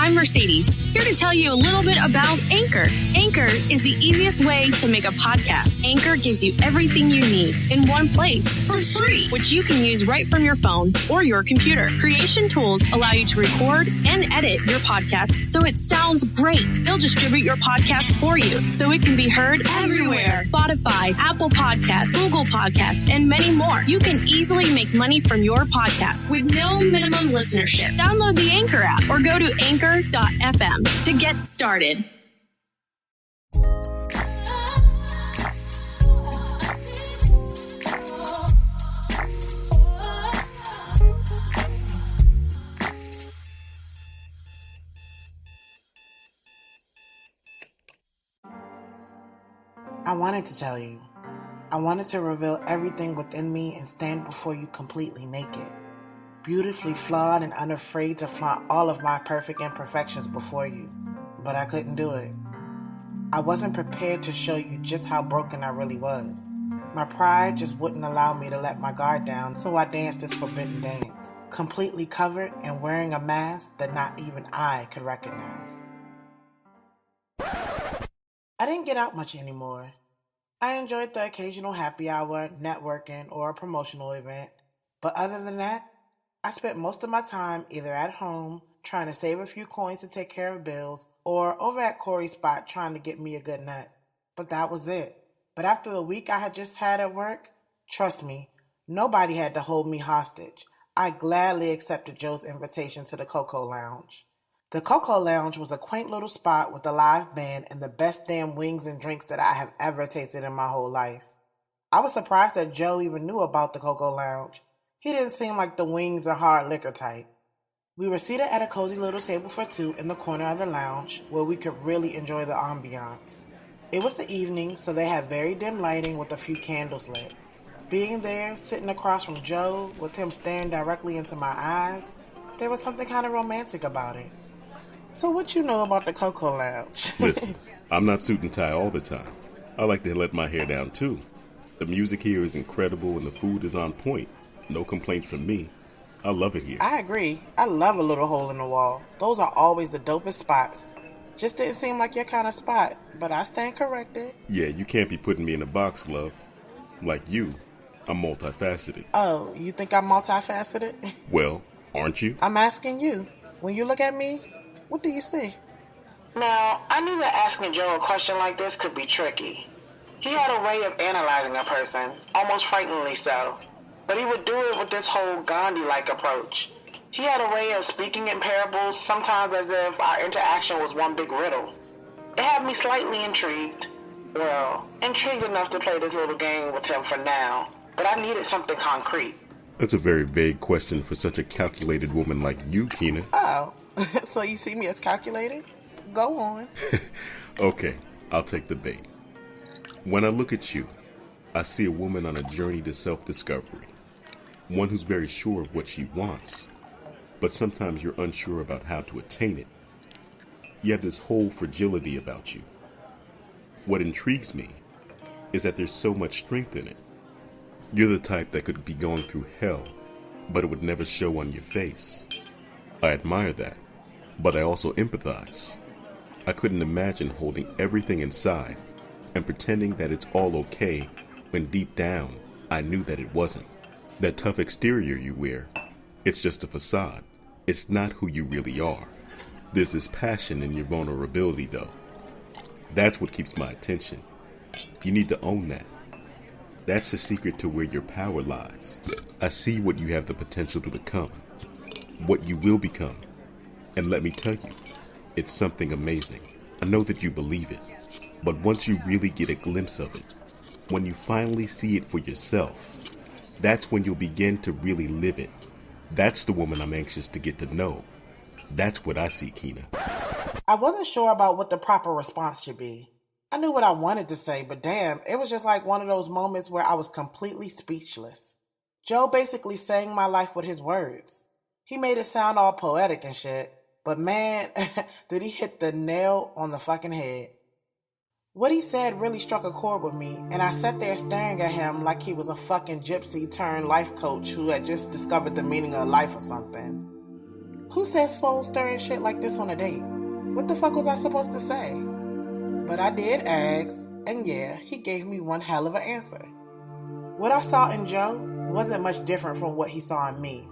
I'm Mercedes, here to tell you a little bit about Anchor. Anchor is the easiest way to make a podcast. Anchor gives you everything you need in one place for free, which you can use right from your phone or your computer. Creation tools allow you to record and edit your podcast so it sounds great. They'll distribute your podcast for you so it can be heard everywhere. Spotify, Apple Podcasts, Google Podcasts, and many more. You can easily make money from your podcast with no minimum listenership. Download the Anchor app or go to anchor.fm to get started. I wanted to tell you. I wanted to reveal everything within me and stand before you completely naked, beautifully flawed and unafraid to flaunt all of my perfect imperfections before you. But I couldn't do it. I wasn't prepared to show you just how broken I really was. My pride just wouldn't allow me to let my guard down, so I danced this forbidden dance, completely covered and wearing a mask that not even I could recognize. I didn't get out much anymore. I enjoyed the occasional happy hour, networking, or a promotional event, but other than that, I spent most of my time either at home, trying to save a few coins to take care of bills, or over at Corey's spot trying to get me a good nut. But that was it. But after the week I had just had at work, trust me, nobody had to hold me hostage. I gladly accepted Joe's invitation to the Cocoa Lounge. The Cocoa Lounge was a quaint little spot with a live band and the best damn wings and drinks that I have ever tasted in my whole life. I was surprised that Joe even knew about the Cocoa Lounge. He didn't seem like the wings and hard liquor type. We were seated at a cozy little table for two in the corner of the lounge where we could really enjoy the ambiance. It was the evening, so they had very dim lighting with a few candles lit. Being there, sitting across from Joe, with him staring directly into my eyes, there was something kind of romantic about it. So what you know about the Cocoa Lounge? Listen, I'm not suit and tie all the time. I like to let my hair down too. The music here is incredible and the food is on point. No complaints from me. I love it here. I agree. I love a little hole in the wall. Those are always the dopest spots. Just didn't seem like your kind of spot, but I stand corrected. Yeah, you can't be putting me in a box, love. Like you, I'm multifaceted. Oh, you think I'm multifaceted? Well, aren't you? I'm asking you. When you look at me, what do you see? Now, I knew that asking Joe a question like this could be tricky. He had a way of analyzing a person, almost frighteningly so. But he would do it with this whole Gandhi-like approach. He had a way of speaking in parables, sometimes as if our interaction was one big riddle. It had me slightly intrigued. Well, intrigued enough to play this little game with him for now. But I needed something concrete. That's a very vague question for such a calculated woman like you, Keena. Oh, so you see me as calculated? Go on. Okay, I'll take the bait. When I look at you, I see a woman on a journey to self-discovery. One who's very sure of what she wants, but sometimes you're unsure about how to attain it. You have this whole fragility about you. What intrigues me is that there's so much strength in it. You're the type that could be going through hell, but it would never show on your face. I admire that, but I also empathize. I couldn't imagine holding everything inside and pretending that it's all okay when deep down I knew that it wasn't. That tough exterior you wear, it's just a facade. It's not who you really are. There's this passion in your vulnerability, though. That's what keeps my attention. You need to own that. That's the secret to where your power lies. I see what you have the potential to become, what you will become. And let me tell you, it's something amazing. I know that you believe it, but once you really get a glimpse of it, when you finally see it for yourself, that's when you'll begin to really live it. That's the woman I'm anxious to get to know. That's what I see, Keena. I wasn't sure about what the proper response should be. I knew what I wanted to say, but damn, it was just like one of those moments where I was completely speechless. Joe basically sang my life with his words. He made it sound all poetic and shit, but man, did he hit the nail on the fucking head. What he said really struck a chord with me, and I sat there staring at him like he was a fucking gypsy turned life coach who had just discovered the meaning of life or something. Who says soul-stirring shit like this on a date? What the fuck was I supposed to say? But I did ask, and yeah, he gave me one hell of an answer. What I saw in Joe wasn't much different from what he saw in me.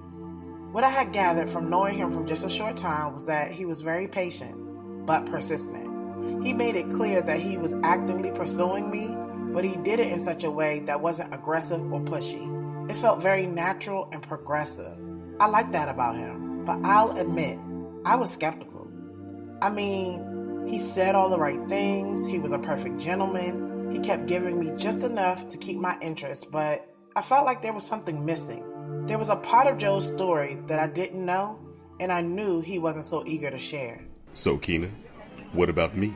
What I had gathered from knowing him from just a short time was that he was very patient, but persistent. He made it clear that he was actively pursuing me, but he did it in such a way that wasn't aggressive or pushy. It felt very natural and progressive. I liked that about him, but I'll admit, I was skeptical. I mean, he said all the right things, he was a perfect gentleman, he kept giving me just enough to keep my interest, but I felt like there was something missing. There was a part of Joe's story that I didn't know, and I knew he wasn't so eager to share. So, Keena, what about me?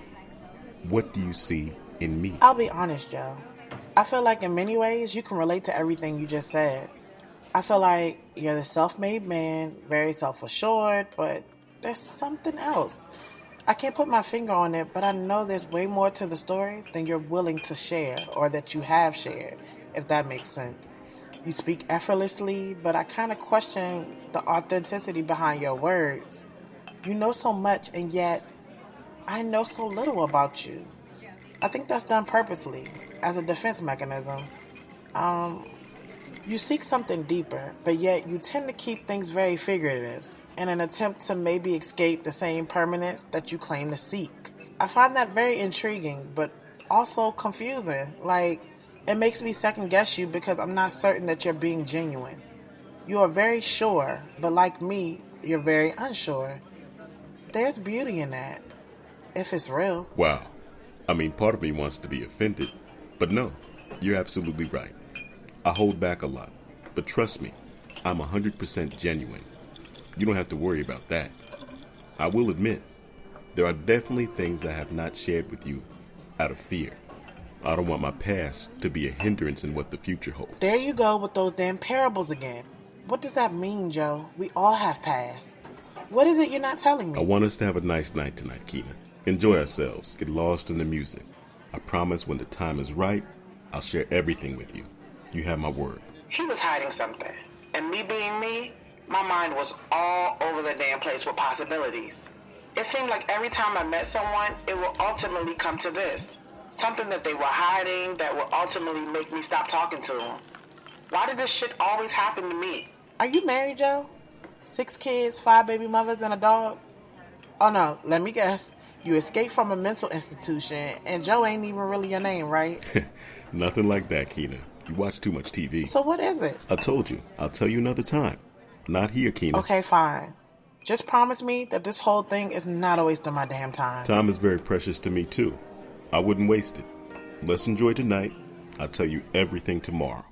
What do you see in me? I'll be honest, Joe. I feel like in many ways you can relate to everything you just said. I feel like you're the self-made man, very self-assured, but there's something else. I can't put my finger on it, but I know there's way more to the story than you're willing to share or that you have shared, if that makes sense. You speak effortlessly, but I kind of question the authenticity behind your words. You know so much, and yet I know so little about you. I think that's done purposely, as a defense mechanism. You seek something deeper, but yet you tend to keep things very figurative in an attempt to maybe escape the same permanence that you claim to seek. I find that very intriguing, but also confusing. Like, it makes me second guess you because I'm not certain that you're being genuine. You are very sure, but like me, you're very unsure. There's beauty in that, if it's real. Wow. I mean, part of me wants to be offended, but no, you're absolutely right. I hold back a lot, but trust me, I'm 100% genuine. You don't have to worry about that. I will admit, there are definitely things I have not shared with you out of fear. I don't want my past to be a hindrance in what the future holds. There you go with those damn parables again. What does that mean, Joe? We all have pasts. What is it you're not telling me? I want us to have a nice night tonight, Keena. Enjoy ourselves, get lost in the music. I promise when the time is right, I'll share everything with you. You have my word. He was hiding something. And me being me, my mind was all over the damn place with possibilities. It seemed like every time I met someone, it would ultimately come to this. Something that they were hiding that would ultimately make me stop talking to them. Why did this shit always happen to me? Are you married, Joe? 6 kids, 5 baby mothers, and a dog? Oh no, let me guess. You escaped from a mental institution, and Joe ain't even really your name, right? Nothing like that, Keena. You watch too much TV. So what is it? I told you. I'll tell you another time. Not here, Keena. Okay, fine. Just promise me that this whole thing is not a waste of my damn time. Time is very precious to me, too. I wouldn't waste it. Let's enjoy tonight. I'll tell you everything tomorrow.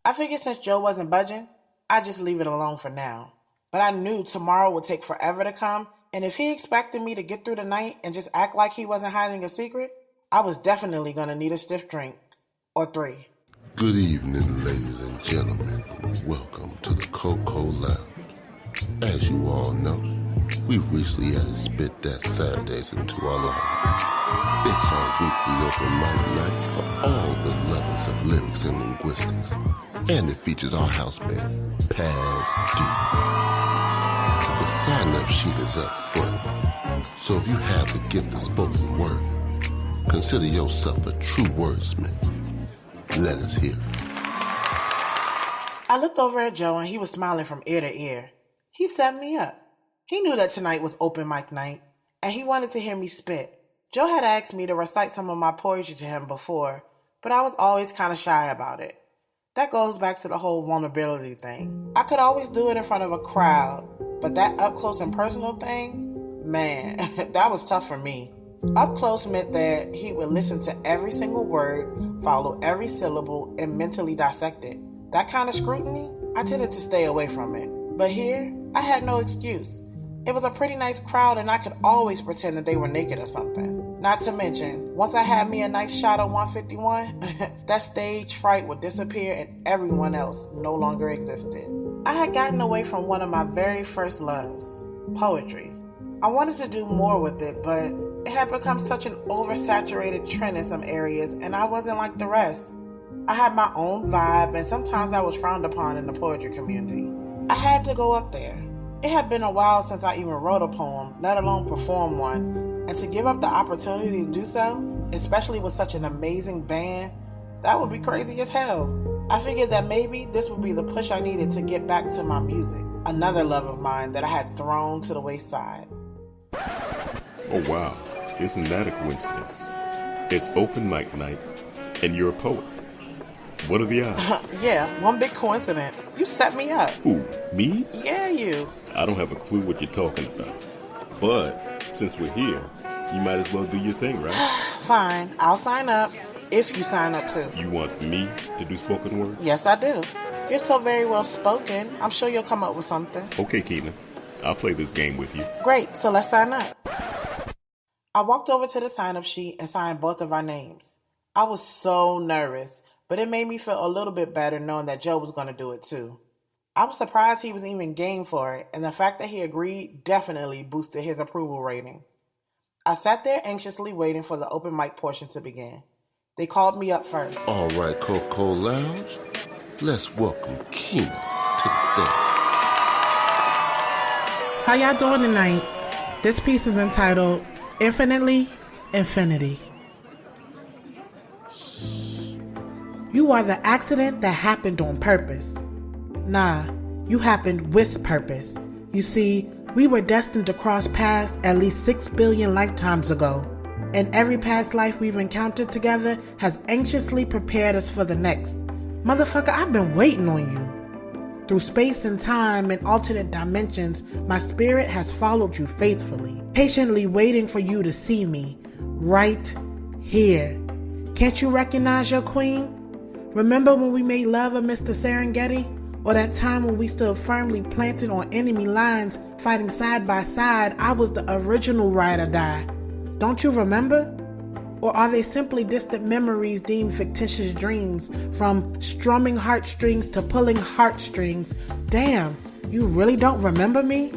I figured since Joe wasn't budging, I'd just leave it alone for now. But I knew tomorrow would take forever to come, and if he expected me to get through the night and just act like he wasn't hiding a secret, I was definitely going to need a stiff drink. Or 3. Good evening, ladies and gentlemen. Welcome to the Cocoa Lounge. As you all know, we've recently added Spit That Saturdays into our lineup. It's our weekly open mic night for all the lovers of lyrics and linguistics. And it features our house band, Past Due. The sign-up sheet is up front. So if you have the gift of spoken word, consider yourself a true wordsmith. Let us hear it. I looked over at Joe and he was smiling from ear to ear. He set me up. He knew that tonight was open mic night, and he wanted to hear me spit. Joe had asked me to recite some of my poetry to him before, but I was always kind of shy about it. That goes back to the whole vulnerability thing. I could always do it in front of a crowd, but that up close and personal thing, man, that was tough for me. Up close meant that he would listen to every single word, follow every syllable, and mentally dissect it. That kind of scrutiny, I tended to stay away from it. But here, I had no excuse. It was a pretty nice crowd, and I could always pretend that they were naked or something. Not to mention, once I had me a nice shot of 151, that stage fright would disappear and everyone else no longer existed. I had gotten away from one of my very first loves, poetry. I wanted to do more with it, but it had become such an oversaturated trend in some areas, and I wasn't like the rest. I had my own vibe, and sometimes I was frowned upon in the poetry community. I had to go up there. It had been a while since I even wrote a poem, let alone performed one, and to give up the opportunity to do so, especially with such an amazing band, that would be crazy as hell. I figured that maybe this would be the push I needed to get back to my music, another love of mine that I had thrown to the wayside. Oh wow, isn't that a coincidence? It's open mic night, and you're a poet. What are the odds? Yeah, one big coincidence. You set me up. Who, me? Yeah, you. I don't have a clue what you're talking about. But, since we're here, you might as well do your thing, right? Fine, I'll sign up. If you sign up too. You want me to do spoken word? Yes, I do. You're so very well spoken. I'm sure you'll come up with something. Okay, Keena. I'll play this game with you. Great, so let's sign up. I walked over to the sign-up sheet and signed both of our names. I was so nervous, but it made me feel a little bit better knowing that Joe was going to do it too. I was surprised he was even game for it, and the fact that he agreed definitely boosted his approval rating. I sat there anxiously waiting for the open mic portion to begin. They called me up first. All right, Coco Lounge, let's welcome Keena to the stage. How y'all doing tonight? This piece is entitled Infinitely Infinity. You are the accident that happened on purpose. Nah, you happened with purpose. You see, we were destined to cross paths at least 6 billion lifetimes ago. And every past life we've encountered together has anxiously prepared us for the next. Motherfucker, I've been waiting on you. Through space and time and alternate dimensions, my spirit has followed you faithfully, patiently waiting for you to see me, right here. Can't you recognize your queen? Remember when we made love amidst the Serengeti? Or that time when we stood firmly planted on enemy lines, fighting side by side? I was the original ride or die. Don't you remember? Or are they simply distant memories deemed fictitious dreams? From strumming heartstrings to pulling heartstrings. Damn, you really don't remember me?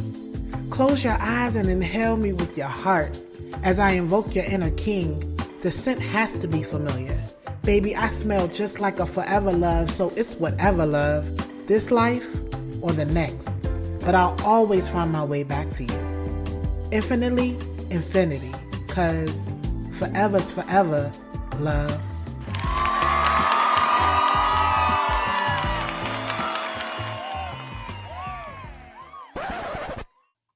Close your eyes and inhale me with your heart. As I invoke your inner king, the scent has to be familiar. Baby, I smell just like a forever love, so it's whatever love. This life or the next. But I'll always find my way back to you. Infinitely, infinity. 'Cause forever's forever, love.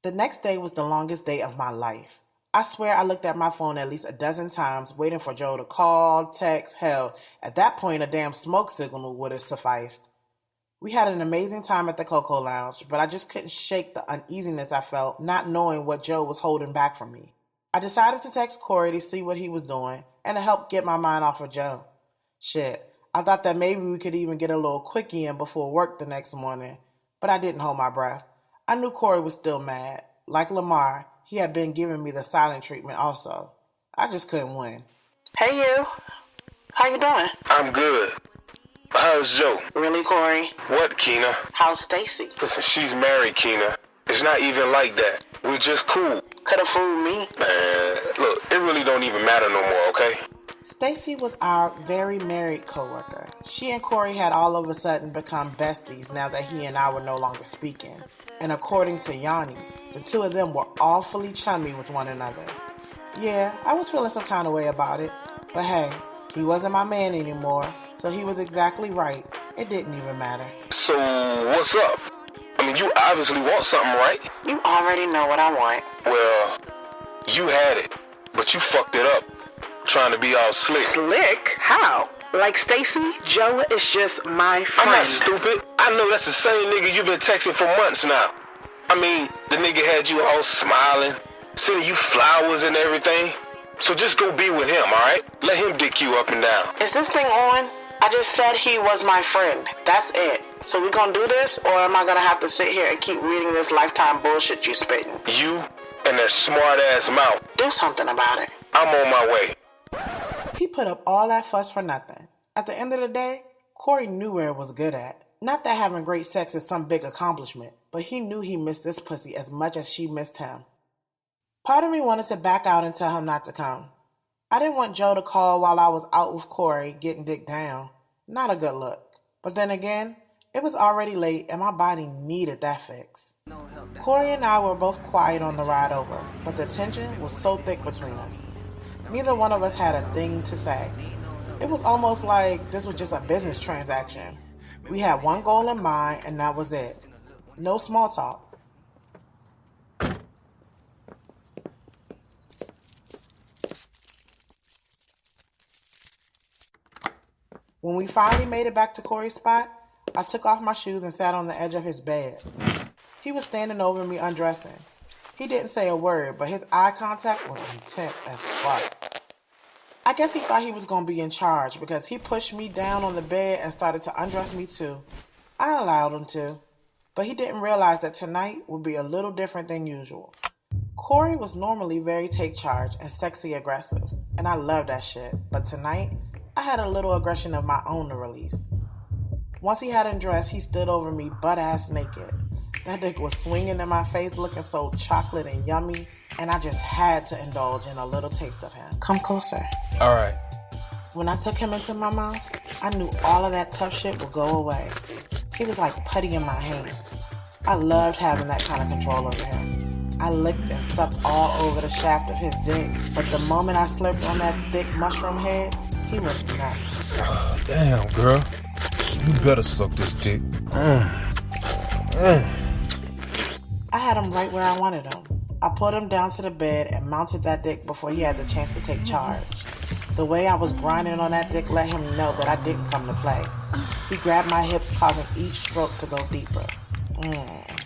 The next day was the longest day of my life. I swear I looked at my phone at least a dozen times waiting for Joe to call, text, hell. At that point, a damn smoke signal would have sufficed. We had an amazing time at the Coco Lounge, but I just couldn't shake the uneasiness I felt not knowing what Joe was holding back from me. I decided to text Corey to see what he was doing and to help get my mind off of Joe. Shit, I thought that maybe we could even get a little quickie in before work the next morning, but I didn't hold my breath. I knew Corey was still mad. Like Lamar, he had been giving me the silent treatment also. I just couldn't win. Hey, you. How you doing? I'm good. How's Joe? Really, Corey? What, Keena? How's Stacy? Listen, she's married, Keena. It's not even like that. We're just cool. Could have fooled me. Man, look, it really don't even matter no more, okay? Stacy was our very married coworker. She and Corey had all of a sudden become besties now that he and I were no longer speaking. And according to Yanni, the two of them were awfully chummy with one another. Yeah, I was feeling some kind of way about it. But hey, he wasn't my man anymore, so he was exactly right. It didn't even matter. So, what's up? I mean, you obviously want something, right? You already know what I want. Well, you had it, but you fucked it up, trying to be all slick. Slick? How? Like Stacy, Joe is just my friend. I'm not stupid. I know that's the same nigga you've been texting for months now. I mean, the nigga had you all smiling, sending you flowers and everything. So just go be with him, alright? Let him dick you up and down. Is this thing on? I just said he was my friend. That's it. So we gonna do this, or am I gonna have to sit here and keep reading this lifetime bullshit you spitting? You and that smart-ass mouth. Do something about it. I'm on my way. He put up all that fuss for nothing. At the end of the day, Corey knew where it was good at. Not that having great sex is some big accomplishment, but he knew he missed this pussy as much as she missed him. Part of me wanted to back out and tell him not to come. I didn't want Joe to call while I was out with Corey getting dick down. Not a good look. But then again, it was already late and my body needed that fix. Corey and I were both quiet on the ride over, but the tension was so thick between us. Neither one of us had a thing to say. It was almost like this was just a business transaction. We had one goal in mind, and that was it. No small talk. When we finally made it back to Corey's spot, I took off my shoes and sat on the edge of his bed. He was standing over me undressing. He didn't say a word, but his eye contact was intense as fuck. I guess he thought he was going to be in charge because he pushed me down on the bed and started to undress me too. I allowed him to, but he didn't realize that tonight would be a little different than usual. Corey was normally very take charge and sexy aggressive, and I love that shit, but tonight, I had a little aggression of my own to release. Once he had undressed, he stood over me butt-ass naked. That dick was swinging in my face looking so chocolate and yummy, and I just had to indulge in a little taste of him. Come closer. All right. When I took him into my mouth, I knew all of that tough shit would go away. He was like putty in my hands. I loved having that kind of control over him. I licked and sucked all over the shaft of his dick, but the moment I slurped on that thick mushroom head, he went nuts. Damn, girl. You better suck this dick. I had him right where I wanted him. I put him down to the bed and mounted that dick before he had the chance to take charge. The way I was grinding on that dick let him know that I didn't come to play. He grabbed my hips, causing each stroke to go deeper.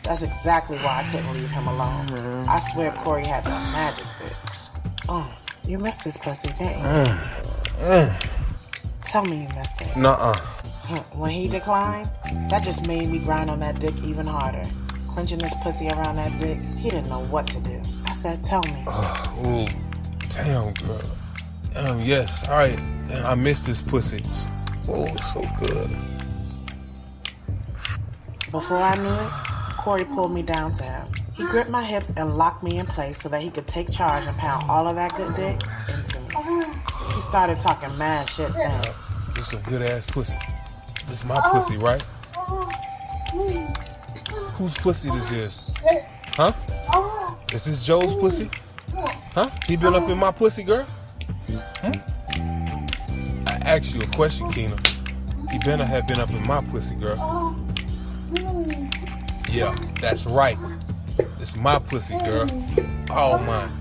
That's exactly why I couldn't leave him alone. I swear Corey had that magic dick. You missed this pussy, didn't you? Tell me you missed it. Nuh-uh. When he declined, that just made me grind on that dick even harder. Clenching his pussy around that dick, he didn't know what to do. I said, tell me. Ooh, damn, girl. Damn, yes. All right. Damn, I missed this pussy. Oh, so good. Before I knew it, Corey pulled me down to him. He gripped my hips and locked me in place so that he could take charge and pound all of that good dick into me. He started talking mad shit then. This is a good-ass pussy. This is my pussy, right? Whose pussy this is? Huh? Is this Joe's pussy? Huh? He been up in my pussy, girl? I asked you a question, Keena. He better have been up in my pussy, girl. Yeah, that's right. It's my pussy, girl. All mine.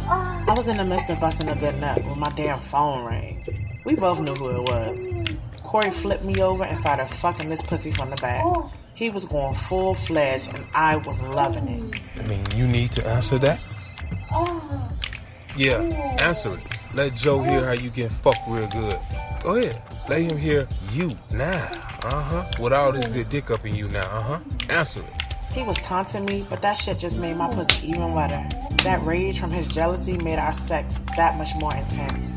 I was in the midst of busting a good nut when my damn phone rang. We both knew who it was. Corey flipped me over and started fucking this pussy from the back. He was going full-fledged and I was loving it. I mean, you need to answer that? Yeah, answer it. Let Joe hear how you get fucked real good. Go ahead. Let him hear you now. With all this good dick up in you now. Answer it. He was taunting me, but that shit just made my pussy even wetter. That rage from his jealousy made our sex that much more intense.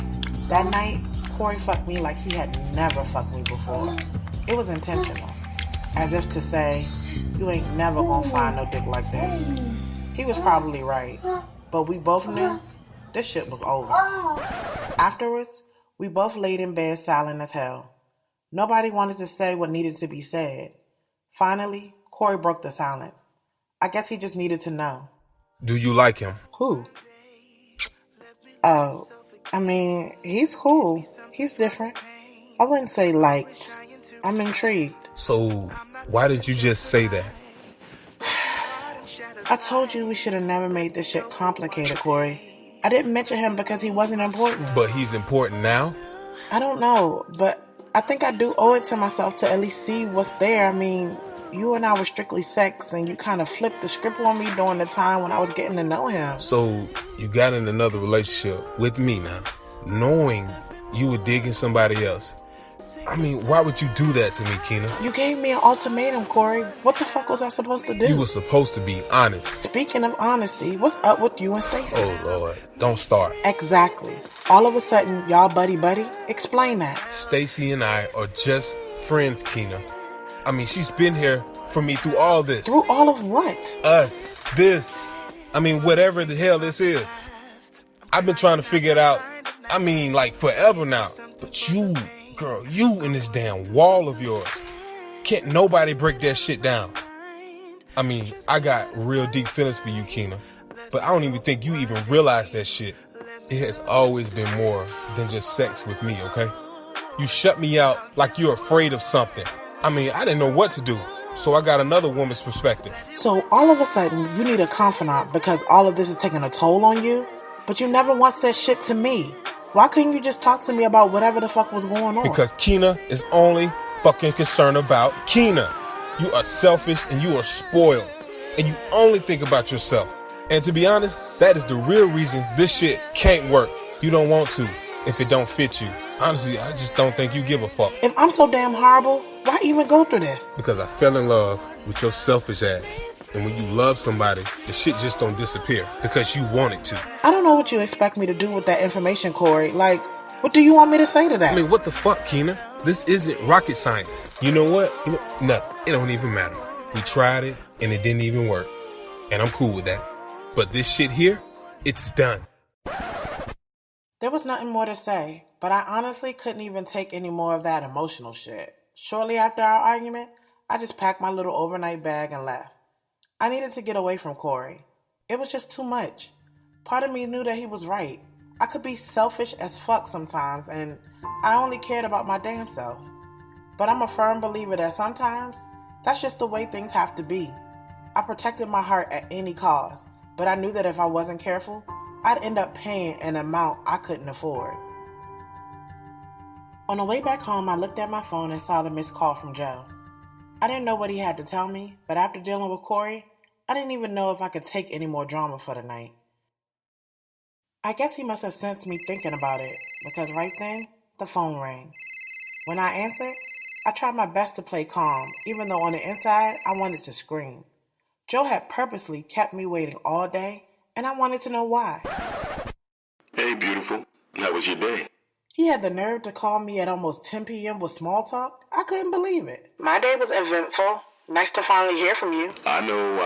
That night, Corey fucked me like he had never fucked me before. It was intentional. As if to say, you ain't never gonna find no dick like this. He was probably right, but we both knew this shit was over. Afterwards, we both laid in bed silent as hell. Nobody wanted to say what needed to be said. Finally, Corey broke the silence. I guess he just needed to know. Do you like him? Who? Oh, I mean, he's cool. He's different. I wouldn't say liked. I'm intrigued. So, why didn't you just say that? I told you we should have never made this shit complicated, Corey. I didn't mention him because he wasn't important. But he's important now? I don't know, but I think I do owe it to myself to at least see what's there. I mean, you and I were strictly sex, and you kind of flipped the script on me during the time when I was getting to know him. So, you got in another relationship with me now, knowing you were digging somebody else. I mean, why would you do that to me, Keena? You gave me an ultimatum, Corey. What the fuck was I supposed to do? You were supposed to be honest. Speaking of honesty, what's up with you and Stacy? Oh, Lord. Don't start. Exactly. All of a sudden, y'all buddy-buddy? Explain that. Stacy and I are just friends, Keena. I mean, she's been here for me through all this. Through all of what? Us. This. I mean, whatever the hell this is. I've been trying to figure it out, I mean, like forever now. But you... Girl, you and this damn wall of yours. Can't nobody break that shit down. I mean, I got real deep feelings for you, Keena, but I don't even think you even realize that shit. It has always been more than just sex with me, okay? You shut me out like you're afraid of something. I mean, I didn't know what to do, so I got another woman's perspective. So all of a sudden, you need a confidant because all of this is taking a toll on you? But you never once said shit to me. Why couldn't you just talk to me about whatever the fuck was going on? Because Keena is only fucking concerned about Keena. You are selfish and you are spoiled. And you only think about yourself. And to be honest, that is the real reason this shit can't work. You don't want to if it don't fit you. Honestly, I just don't think you give a fuck. If I'm so damn horrible, why even go through this? Because I fell in love with your selfish ass. And when you love somebody, the shit just don't disappear because you want it to. I don't know what you expect me to do with that information, Corey. Like, what do you want me to say to that? I mean, what the fuck, Keena? This isn't rocket science. You know what? Nothing. It don't even matter. We tried it, and it didn't even work. And I'm cool with that. But this shit here, it's done. There was nothing more to say, but I honestly couldn't even take any more of that emotional shit. Shortly after our argument, I just packed my little overnight bag and left. I needed to get away from Corey. It was just too much. Part of me knew that he was right. I could be selfish as fuck sometimes, and I only cared about my damn self. But I'm a firm believer that sometimes that's just the way things have to be. I protected my heart at any cost, but I knew that if I wasn't careful, I'd end up paying an amount I couldn't afford. On the way back home, I looked at my phone and saw the missed call from Joe. I didn't know what he had to tell me, but after dealing with Corey, I didn't even know if I could take any more drama for the night. I guess he must have sensed me thinking about it, because right then, the phone rang. When I answered, I tried my best to play calm, even though on the inside, I wanted to scream. Joe had purposely kept me waiting all day, and I wanted to know why. Hey, beautiful. How was your day? He had the nerve to call me at almost 10 p.m. with small talk. I couldn't believe it. My day was eventful. Nice to finally hear from you. I know.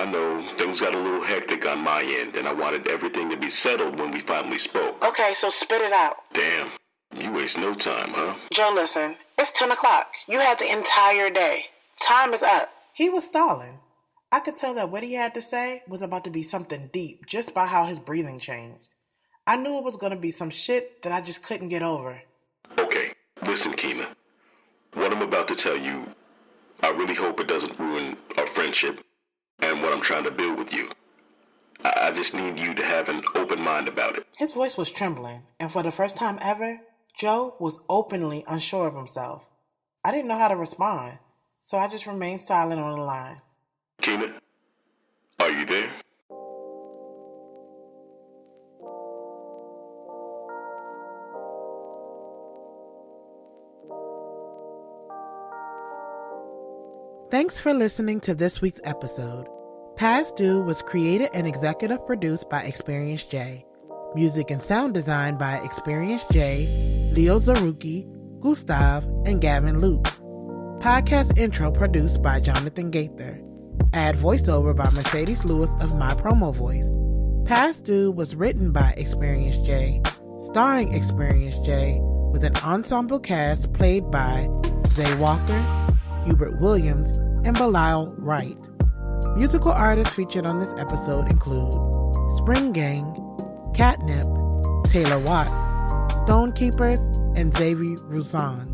Things got a little hectic on my end, and I wanted everything to be settled when we finally spoke. Okay, so spit it out. Damn. You waste no time, huh? Joe, listen. It's 10 o'clock. You had the entire day. Time is up. He was stalling. I could tell that what he had to say was about to be something deep just by how his breathing changed. I knew it was going to be some shit that I just couldn't get over. Okay, listen, Keena. What I'm about to tell you, I really hope it doesn't ruin our friendship and what I'm trying to build with you. I just need you to have an open mind about it. His voice was trembling, and for the first time ever, Joe was openly unsure of himself. I didn't know how to respond, so I just remained silent on the line. Keena, are you there? Thanks for listening to this week's episode. Past Due was created and executive produced by Experience J. Music and sound design by Experience J, Leo Zaruki, Gustav, and Gavin Luke. Podcast intro produced by Jonathan Gaither. Ad voiceover by Mercedes Lewis of My Promo Voice. Past Due was written by Experience J, starring Experience J, with an ensemble cast played by Zay Walker, Hubert Williams, and Belial Wright. Musical artists featured on this episode include Spring Gang, Catnip, Taylor Watts, Stonekeepers, and Xavier Rouzan.